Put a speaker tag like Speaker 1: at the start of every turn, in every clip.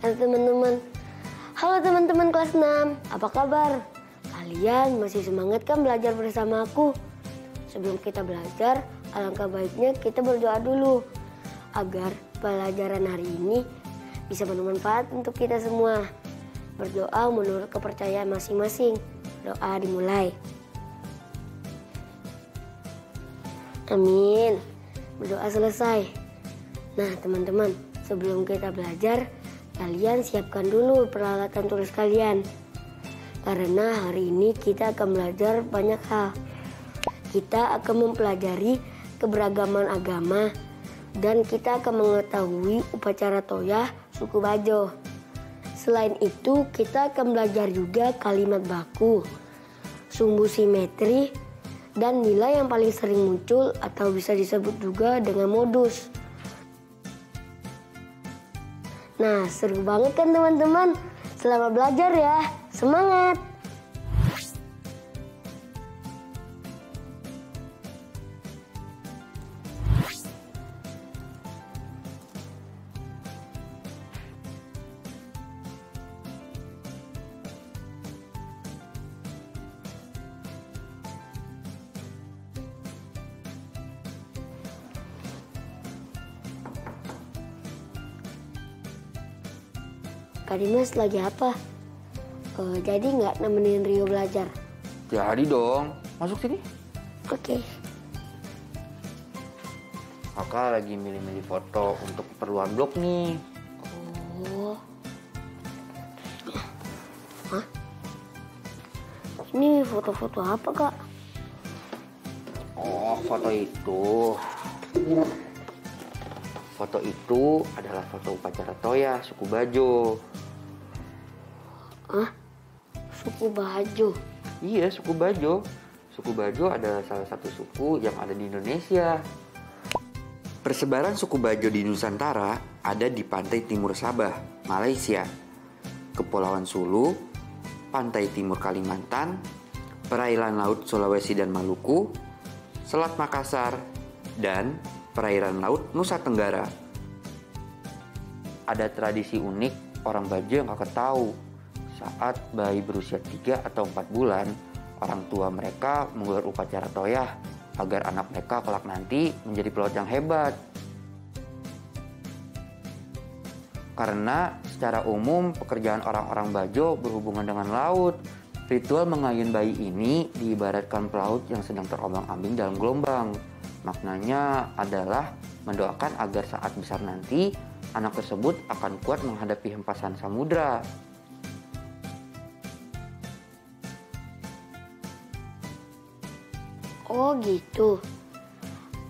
Speaker 1: Teman-teman. Halo teman-teman kelas 6, apa kabar? Kalian masih semangat kan belajar bersama aku? Sebelum kita belajar, alangkah baiknya kita berdoa dulu agar pelajaran hari ini bisa bermanfaat untuk kita semua. Berdoa menurut kepercayaan masing-masing. Doa dimulai. Amin. Berdoa selesai. Nah teman-teman, sebelum kita belajar, kalian siapkan dulu peralatan tulis kalian. Karena hari ini kita akan belajar banyak hal. Kita akan mempelajari keberagaman agama dan kita akan mengetahui upacara toyah suku Bajo. Selain itu, kita akan belajar juga kalimat baku, sumbu simetri, dan nilai yang paling sering muncul atau bisa disebut juga dengan modus. Nah, seru banget kan teman-teman? Selamat belajar ya, semangat! Kak Dimas lagi apa? Jadi nggak nemenin Rio belajar?
Speaker 2: Jadi dong, masuk sini.
Speaker 1: Oke.
Speaker 2: Kakak lagi milih-milih foto untuk keperluan blog nih.
Speaker 1: Oh. Hah? Ini foto-foto apa, Kak?
Speaker 2: Oh, foto itu. Foto itu adalah foto upacara toyah suku Bajo.
Speaker 1: Hah? Suku Bajo?
Speaker 2: Iya, suku Bajo. Suku Bajo adalah salah satu suku yang ada di Indonesia. Persebaran suku Bajo di Nusantara ada di pantai timur Sabah, Malaysia, Kepulauan Sulu, pantai timur Kalimantan, perairan laut Sulawesi dan Maluku, Selat Makassar, dan perairan laut Nusa Tenggara. Ada tradisi unik orang Bajo yang kakak tahu. Saat bayi berusia 3 atau 4 bulan, orang tua mereka menggelar upacara toyah agar anak mereka kelak nanti menjadi pelaut yang hebat. Karena secara umum pekerjaan orang-orang Bajo berhubungan dengan laut, ritual mengayun bayi ini diibaratkan pelaut yang sedang terombang-ambing dalam gelombang. Maknanya adalah mendoakan agar saat besar nanti anak tersebut akan kuat menghadapi hempasan samudra.
Speaker 1: Oh gitu.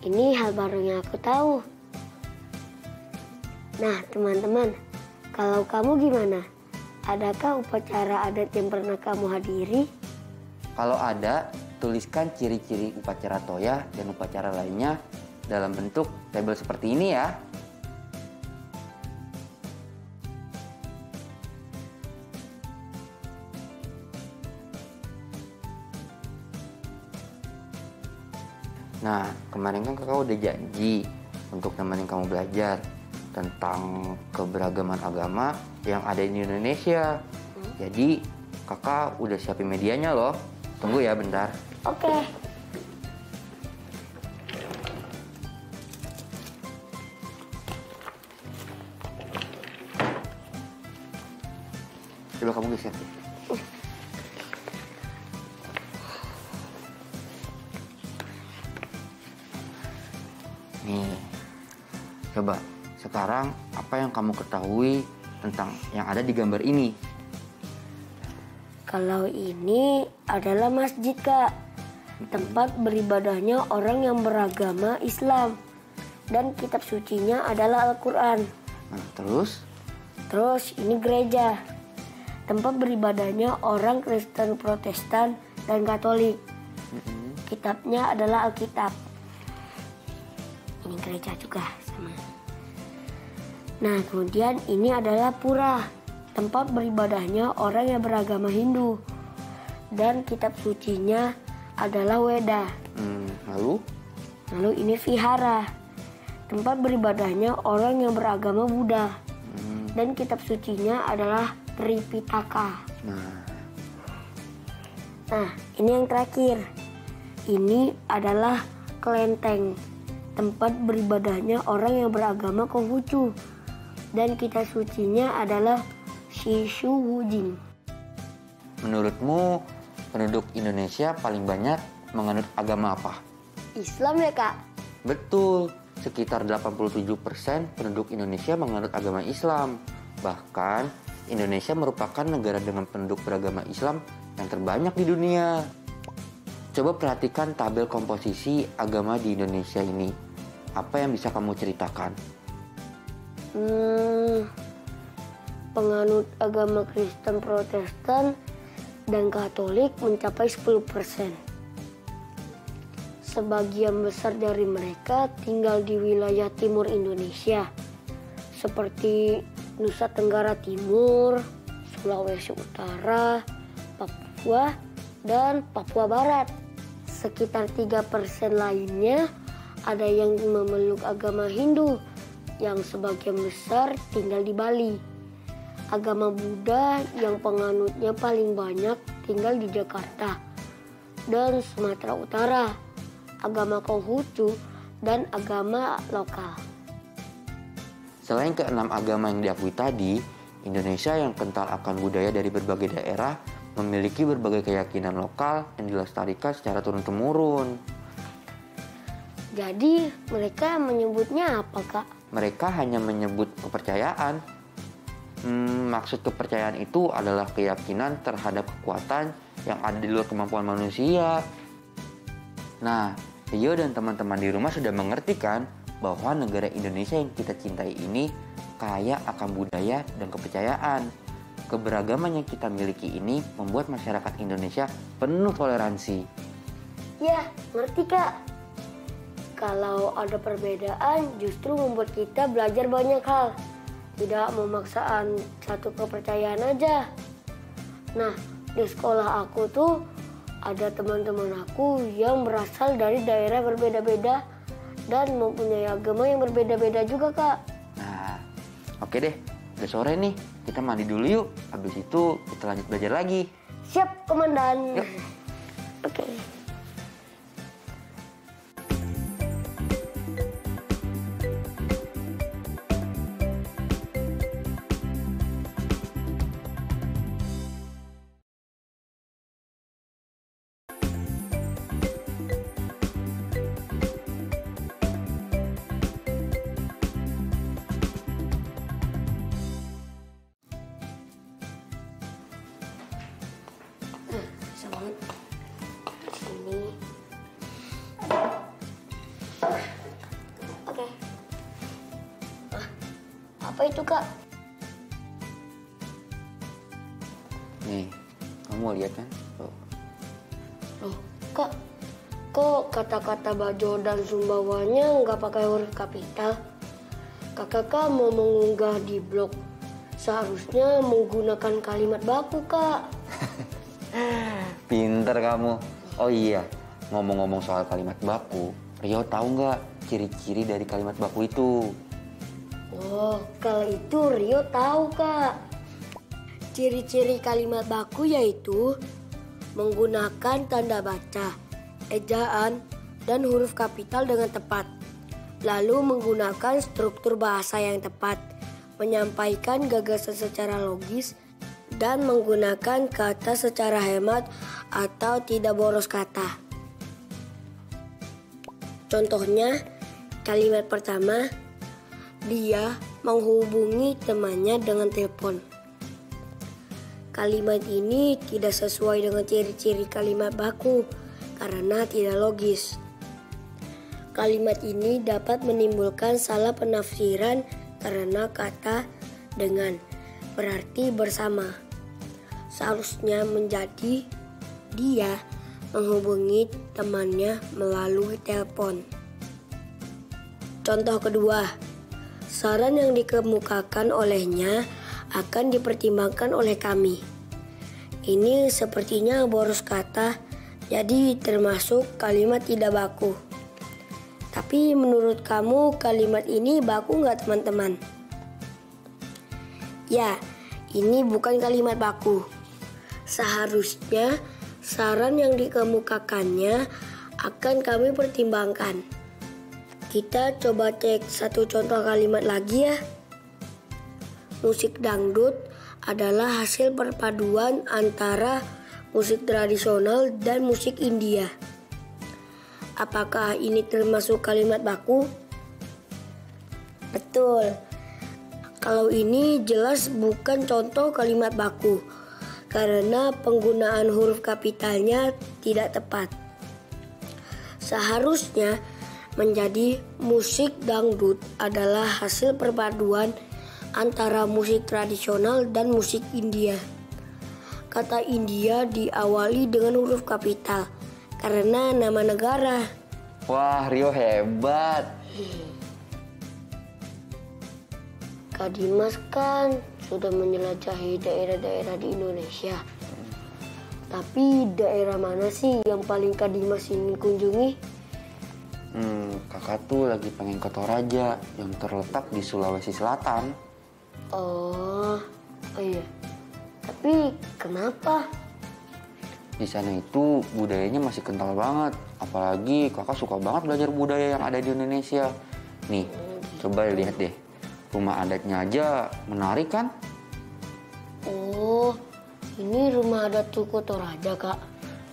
Speaker 1: Ini hal baru yang aku tahu. Nah teman-teman, kalau kamu gimana? Adakah upacara adat yang pernah kamu hadiri?
Speaker 2: Kalau ada, tuliskan ciri-ciri upacara toyah dan upacara lainnya dalam bentuk tabel seperti ini ya. Nah, kemarin kan kakak udah janji untuk nemenin kamu belajar tentang keberagaman agama yang ada di Indonesia. Jadi, kakak udah siapin medianya loh. Tunggu ya bentar.
Speaker 1: Oke.
Speaker 2: Coba kamu geser. Nih, coba sekarang apa yang kamu ketahui tentang yang ada di gambar ini?
Speaker 1: Kalau ini adalah masjid, Kak. Tempat beribadahnya orang yang beragama Islam. Dan kitab sucinya adalah Al-Quran.
Speaker 2: Nah, terus?
Speaker 1: Terus ini gereja. Tempat beribadahnya orang Kristen, Protestan, dan Katolik. Kitabnya adalah Alkitab. Ini gereja juga sama. Nah, kemudian ini adalah pura. Tempat beribadahnya orang yang beragama Hindu. Dan kitab sucinya adalah Weda.
Speaker 2: Lalu?
Speaker 1: Lalu ini vihara. Tempat beribadahnya orang yang beragama Buddha. Dan kitab sucinya adalah Tripitaka. Nah, ini yang terakhir. Ini adalah kelenteng. Tempat beribadahnya orang yang beragama Konghucu. Dan kitab sucinya adalah Shishu Wujing.
Speaker 2: Menurutmu penduduk Indonesia paling banyak menganut agama apa?
Speaker 1: Islam ya, Kak?
Speaker 2: Betul, sekitar 87% penduduk Indonesia menganut agama Islam. Bahkan Indonesia merupakan negara dengan penduduk beragama Islam yang terbanyak di dunia. Coba perhatikan tabel komposisi agama di Indonesia ini. Apa yang bisa kamu ceritakan?
Speaker 1: Penganut agama Kristen, Protestan, dan Katolik mencapai 10%. Sebagian besar dari mereka tinggal di wilayah timur Indonesia, seperti Nusa Tenggara Timur, Sulawesi Utara, Papua, dan Papua Barat. Sekitar 3% lainnya ada yang memeluk agama Hindu, yang sebagian besar tinggal di Bali. Agama Buddha yang penganutnya paling banyak tinggal di Jakarta dan Sumatera Utara. Agama Konghucu dan agama lokal.
Speaker 2: Selain keenam agama yang diakui tadi, Indonesia yang kental akan budaya dari berbagai daerah memiliki berbagai keyakinan lokal yang dilestarikan secara turun-temurun.
Speaker 1: Jadi mereka menyebutnya apa, Kak?
Speaker 2: Mereka hanya menyebut kepercayaan. Maksud kepercayaan itu adalah keyakinan terhadap kekuatan yang ada di luar kemampuan manusia. Nah, Rio dan teman-teman di rumah sudah mengerti kan bahwa negara Indonesia yang kita cintai ini kaya akan budaya dan kepercayaan. Keberagaman yang kita miliki ini membuat masyarakat Indonesia penuh toleransi.
Speaker 1: Ya, ngerti, Kak. Kalau ada perbedaan justru membuat kita belajar banyak hal. Tidak memaksaan satu kepercayaan aja. Nah, di sekolah aku tuh ada teman-teman aku yang berasal dari daerah berbeda-beda dan mempunyai agama yang berbeda-beda juga, Kak.
Speaker 2: Nah, oke deh. Udah sore nih, kita mandi dulu yuk. Habis itu kita lanjut belajar lagi.
Speaker 1: Siap, Komandan.
Speaker 2: Yuk.
Speaker 1: Oke. Sini. Oke. Apa itu, Kak?
Speaker 2: Nih, kamu mau lihat kan? Tuh.
Speaker 1: Loh, Kak, kok kata-kata Bajo dan Sumbawanya nggak pakai huruf kapital? Kakak mau mengunggah di blog. Seharusnya menggunakan kalimat baku, Kak.
Speaker 2: Pinter kamu. Oh iya, ngomong-ngomong soal kalimat baku, Rio tahu nggak ciri-ciri dari kalimat baku itu?
Speaker 1: Oh, kalau itu Rio tahu, Kak. Ciri-ciri kalimat baku yaitu menggunakan tanda baca, ejaan, dan huruf kapital dengan tepat. Lalu menggunakan struktur bahasa yang tepat, menyampaikan gagasan secara logis, dan menggunakan kata secara hemat atau tidak boros kata. Contohnya, kalimat pertama, dia menghubungi temannya dengan telepon. Kalimat ini tidak sesuai dengan ciri-ciri kalimat baku karena tidak logis. Kalimat ini dapat menimbulkan salah penafsiran karena kata dengan berarti bersama. Seharusnya menjadi dia menghubungi temannya melalui telepon. Contoh kedua, saran yang dikemukakan olehnya akan dipertimbangkan oleh kami. Ini sepertinya boros kata, jadi termasuk kalimat tidak baku. Tapi menurut kamu kalimat ini baku nggak teman-teman? Ya, ini bukan kalimat baku. Seharusnya saran yang dikemukakannya akan kami pertimbangkan. Kita coba cek satu contoh kalimat lagi ya. Musik dangdut adalah hasil perpaduan antara musik tradisional dan musik India. Apakah ini termasuk kalimat baku? Betul. Kalau ini jelas bukan contoh kalimat baku karena penggunaan huruf kapitalnya tidak tepat. Seharusnya menjadi musik dangdut adalah hasil perpaduan antara musik tradisional dan musik India. Kata India diawali dengan huruf kapital karena nama negara.
Speaker 2: Wah, Rio hebat.
Speaker 1: Kak Dimas kan sudah menjelajahi daerah-daerah di Indonesia. Tapi daerah mana sih yang paling Kak Dimas ingin kunjungi?
Speaker 2: Kakak tuh lagi pengen ke Toraja yang terletak di Sulawesi Selatan.
Speaker 1: Oh iya. Tapi kenapa?
Speaker 2: Di sana itu budayanya masih kental banget. Apalagi kakak suka banget belajar budaya yang ada di Indonesia. Nih, coba lihat deh. Rumah adatnya aja menarik kan?
Speaker 1: Oh, ini rumah adat suku Toraja, Kak?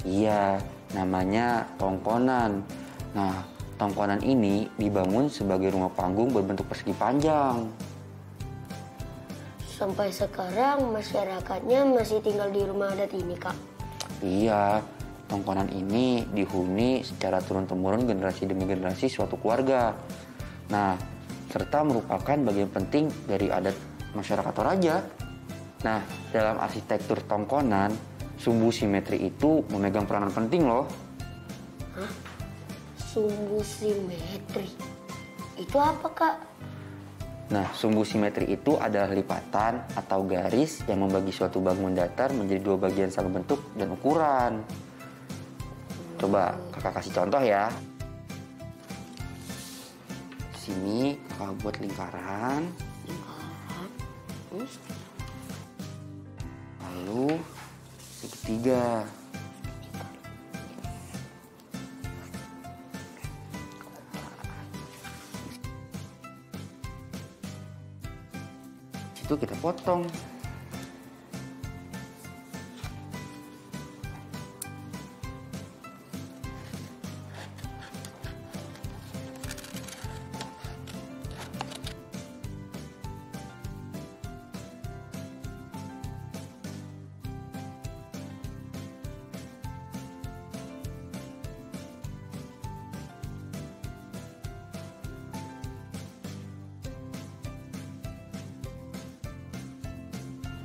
Speaker 2: Iya, namanya Tongkonan. Nah, Tongkonan ini dibangun sebagai rumah panggung berbentuk persegi panjang.
Speaker 1: Sampai sekarang masyarakatnya masih tinggal di rumah adat ini, Kak?
Speaker 2: Iya, Tongkonan ini dihuni secara turun-temurun generasi demi generasi suatu keluarga. Nah, serta merupakan bagian penting dari adat masyarakat Toraja. Nah, dalam arsitektur Tongkonan, sumbu simetri itu memegang peranan penting loh.
Speaker 1: Hah? Sumbu simetri? Itu apa, Kak?
Speaker 2: Nah, sumbu simetri itu adalah lipatan atau garis yang membagi suatu bangunan datar menjadi dua bagian sama bentuk dan ukuran. Coba kakak kasih contoh ya. Di sini kakak buat lingkaran. Lalu segitiga. Itu kita potong.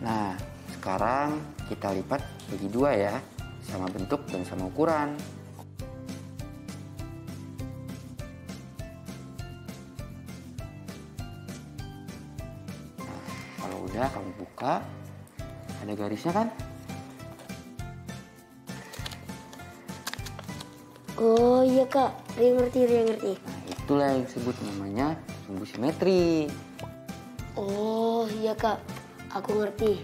Speaker 2: Nah, sekarang kita lipat bagi dua ya, sama bentuk dan sama ukuran. Nah, kalau udah kamu buka, ada garisnya kan?
Speaker 1: Oh iya, Kak, Ria ngerti.
Speaker 2: Nah, itulah yang disebut namanya sumbu simetri.
Speaker 1: Oh iya, Kak, aku ngerti.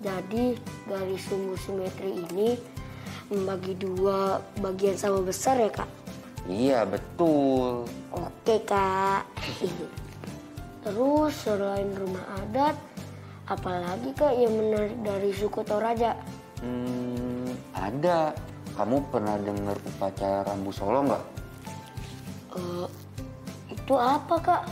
Speaker 1: Jadi garis sumbu simetri ini membagi dua bagian sama besar ya, Kak?
Speaker 2: Iya, betul.
Speaker 1: Oke, Kak. Terus selain rumah adat, Apalagi Kak yang menarik dari suku Toraja?
Speaker 2: Ada. Kamu pernah dengar upacara Rambu Solo nggak?
Speaker 1: Itu apa Kak?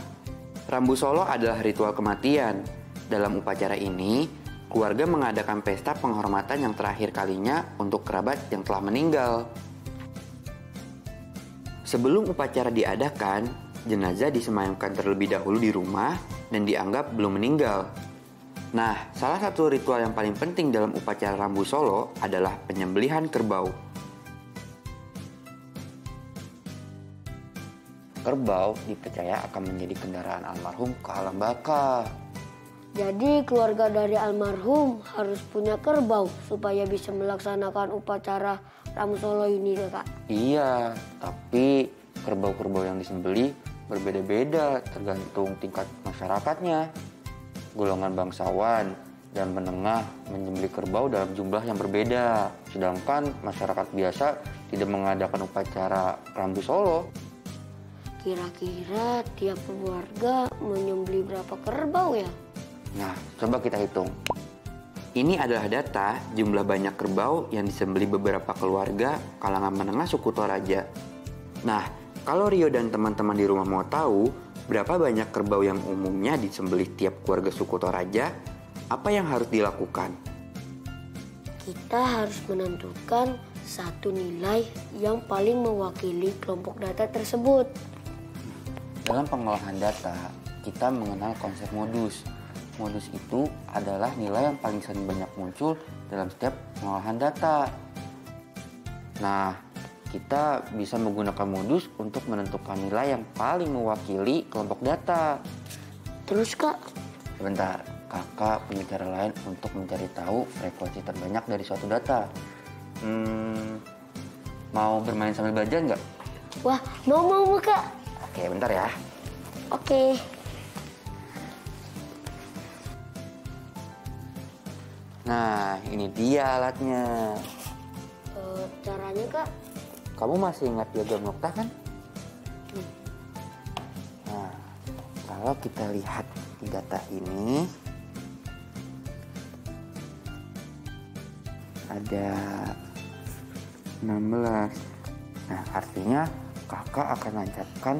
Speaker 2: Rambu Solo adalah ritual kematian. Dalam upacara ini, keluarga mengadakan pesta penghormatan yang terakhir kalinya untuk kerabat yang telah meninggal. Sebelum upacara diadakan, jenazah disemayamkan terlebih dahulu di rumah dan dianggap belum meninggal. Nah, salah satu ritual yang paling penting dalam upacara Rambu Solo adalah penyembelihan kerbau. Kerbau dipercaya akan menjadi kendaraan almarhum ke alam baka.
Speaker 1: Jadi keluarga dari almarhum harus punya kerbau supaya bisa melaksanakan upacara Rambu Solo ini ya Kak?
Speaker 2: Iya, tapi kerbau-kerbau yang disembelih berbeda-beda tergantung tingkat masyarakatnya. Golongan bangsawan dan menengah menyembelih kerbau dalam jumlah yang berbeda. Sedangkan masyarakat biasa tidak mengadakan upacara Rambu Solo.
Speaker 1: Kira-kira tiap keluarga menyembelih berapa kerbau ya?
Speaker 2: Nah, coba kita hitung. Ini adalah data jumlah banyak kerbau yang disembelih beberapa keluarga kalangan menengah suku Toraja. Nah, kalau Rio dan teman-teman di rumah mau tahu berapa banyak kerbau yang umumnya disembelih tiap keluarga suku Toraja, apa yang harus dilakukan?
Speaker 1: Kita harus menentukan satu nilai yang paling mewakili kelompok data tersebut.
Speaker 2: Dalam pengolahan data, kita mengenal konsep modus. Modus itu adalah nilai yang paling sering banyak muncul dalam setiap pengolahan data. Nah, kita bisa menggunakan modus untuk menentukan nilai yang paling mewakili kelompok data.
Speaker 1: Terus Kak?
Speaker 2: Sebentar, kakak punya cara lain untuk mencari tahu frekuensi terbanyak dari suatu data. Mau bermain sambil belajar nggak?
Speaker 1: Wah, mau Kak.
Speaker 2: Oke, bentar ya.
Speaker 1: Oke.
Speaker 2: Nah, ini dia alatnya.
Speaker 1: Caranya Kak?
Speaker 2: Kamu masih ingat diagram nokta kan? Nah, kalau kita lihat di data ini, ada 16. Nah, artinya kakak akan lancarkan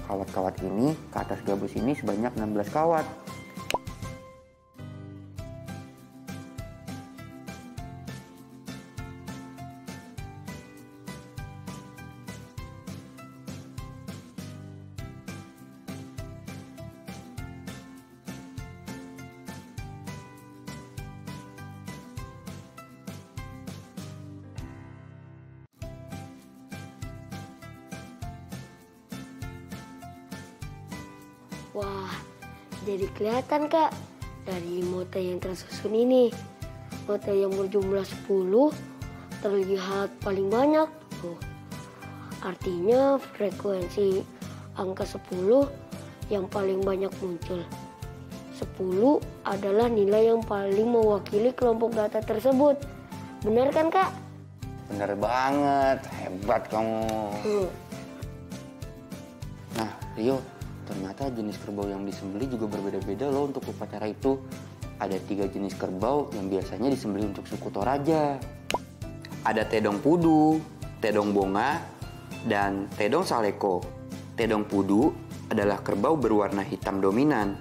Speaker 2: kawat-kawat ini ke atas gabus ini sebanyak 16 kawat.
Speaker 1: Wah, jadi kelihatan Kak dari mote yang tersusun ini. Mote yang berjumlah 10 terlihat paling banyak. Tuh. Artinya frekuensi angka 10 yang paling banyak muncul. 10 adalah nilai yang paling mewakili kelompok data tersebut. Benar kan Kak?
Speaker 2: Benar banget, hebat kamu. Nah, Rio, ternyata jenis kerbau yang disembelih juga berbeda-beda loh untuk upacara itu. Ada 3 jenis kerbau yang biasanya disembelih untuk suku Toraja. Ada Tedong Pudu, Tedong Bonga, dan Tedong Saleko. Tedong Pudu adalah kerbau berwarna hitam dominan.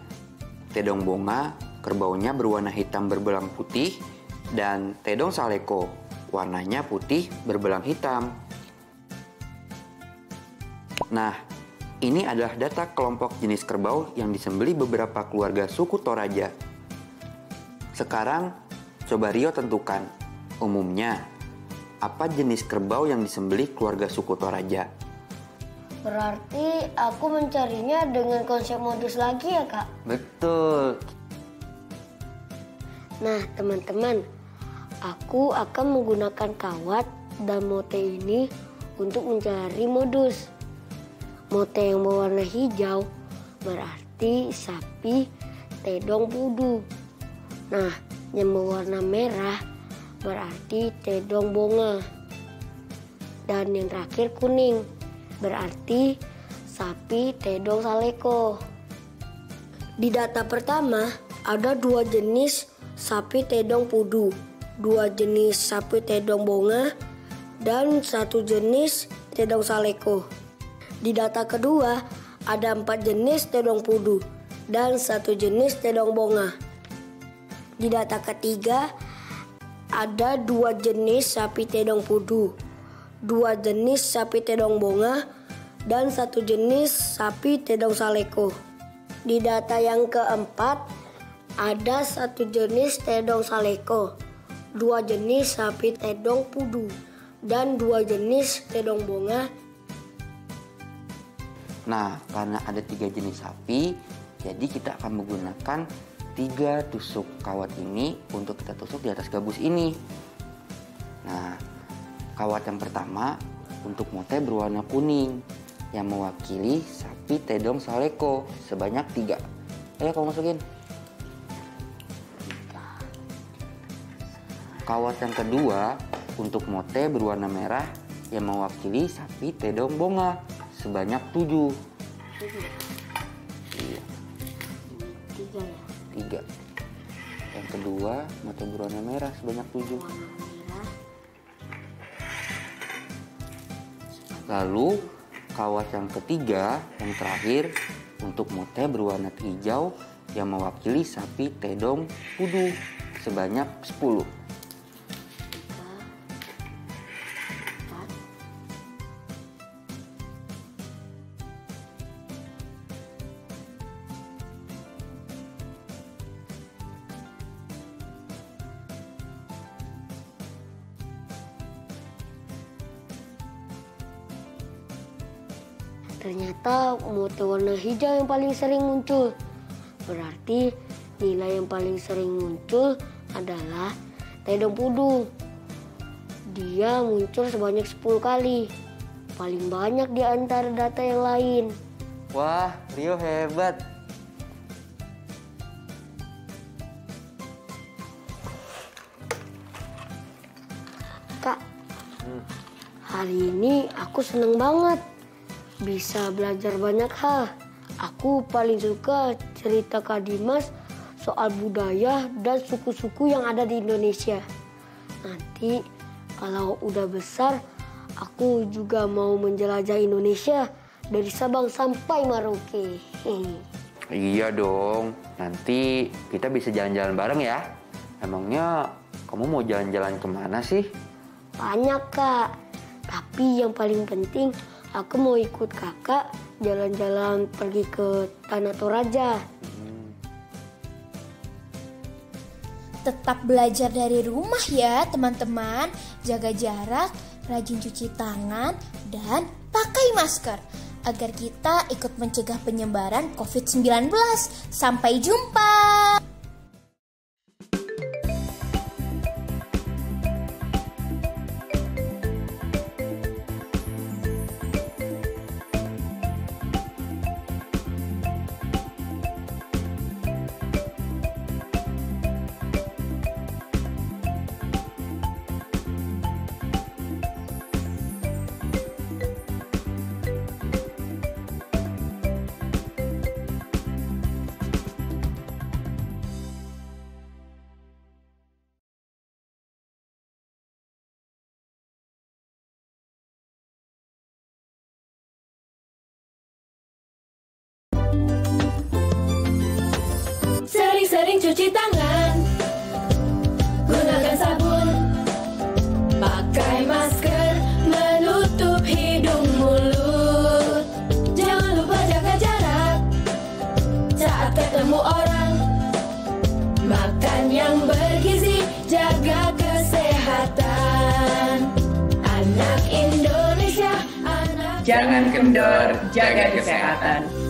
Speaker 2: Tedong Bonga, kerbaunya berwarna hitam berbelang putih. Dan Tedong Saleko, warnanya putih berbelang hitam. Nah, ini adalah data kelompok jenis kerbau yang disembelih beberapa keluarga suku Toraja. Sekarang, coba Rio tentukan, umumnya, apa jenis kerbau yang disembelih keluarga suku Toraja?
Speaker 1: Berarti aku mencarinya dengan konsep modus lagi ya Kak?
Speaker 2: Betul.
Speaker 1: Nah teman-teman, aku akan menggunakan kawat dan mote ini untuk mencari modus. Mote yang berwarna hijau berarti sapi Tedong Pudu. Nah, yang berwarna merah berarti Tedong Bonga. Dan yang terakhir kuning berarti sapi Tedong Saleko. Di data pertama, ada 2 jenis sapi tedong pudu, 2 jenis sapi tedong bonga, dan 1 jenis tedong saleko. Di data kedua, ada 4 jenis tedong pudu dan 1 jenis tedong bonga. Di data ketiga, ada 2 jenis sapi tedong pudu, 2 jenis sapi tedong bonga, dan 1 jenis sapi tedong saleko. Di data yang keempat, ada 1 jenis tedong saleko, 2 jenis sapi tedong pudu, dan 2 jenis tedong bonga.
Speaker 2: Nah, karena ada 3 jenis sapi, jadi kita akan menggunakan 3 tusuk kawat ini untuk kita tusuk di atas gabus ini. Nah, kawat yang pertama untuk motif berwarna kuning yang mewakili sapi tedong saleko sebanyak 3. Ayo kamu masukin. Kawat yang kedua untuk motif berwarna merah yang mewakili sapi tedong bonga sebanyak 7. Iya. 3. Yang kedua motif berwarna merah sebanyak 7. Lalu kawat yang ketiga, yang terakhir untuk motif berwarna hijau yang mewakili sapi tedong pudu sebanyak 10.
Speaker 1: Ternyata motif warna hijau yang paling sering muncul. Berarti nilai yang paling sering muncul adalah tedong pudu. Dia muncul sebanyak 10 kali. Paling banyak di antara data yang lain.
Speaker 2: Wah, Rio hebat.
Speaker 1: Kak, hari ini aku seneng banget. Bisa belajar banyak hal. Aku paling suka cerita Kak Dimas soal budaya dan suku-suku yang ada di Indonesia. Nanti kalau udah besar, aku juga mau menjelajah Indonesia dari Sabang sampai Merauke.
Speaker 2: Iya dong, nanti kita bisa jalan-jalan bareng ya. Emangnya kamu mau jalan-jalan kemana sih?
Speaker 1: Banyak Kak, tapi yang paling penting aku mau ikut kakak jalan-jalan pergi ke Tanah Toraja.
Speaker 3: Tetap belajar dari rumah ya teman-teman. Jaga jarak, rajin cuci tangan, dan pakai masker agar kita ikut mencegah penyebaran COVID-19. Sampai jumpa!
Speaker 4: Sering-sering cuci tangan, gunakan sabun, pakai masker, menutup hidung mulut. Jangan lupa jaga jarak saat ketemu orang. Makan yang bergizi, jaga kesehatan. Anak Indonesia, anak
Speaker 5: Jangan kendor, jaga kesehatan.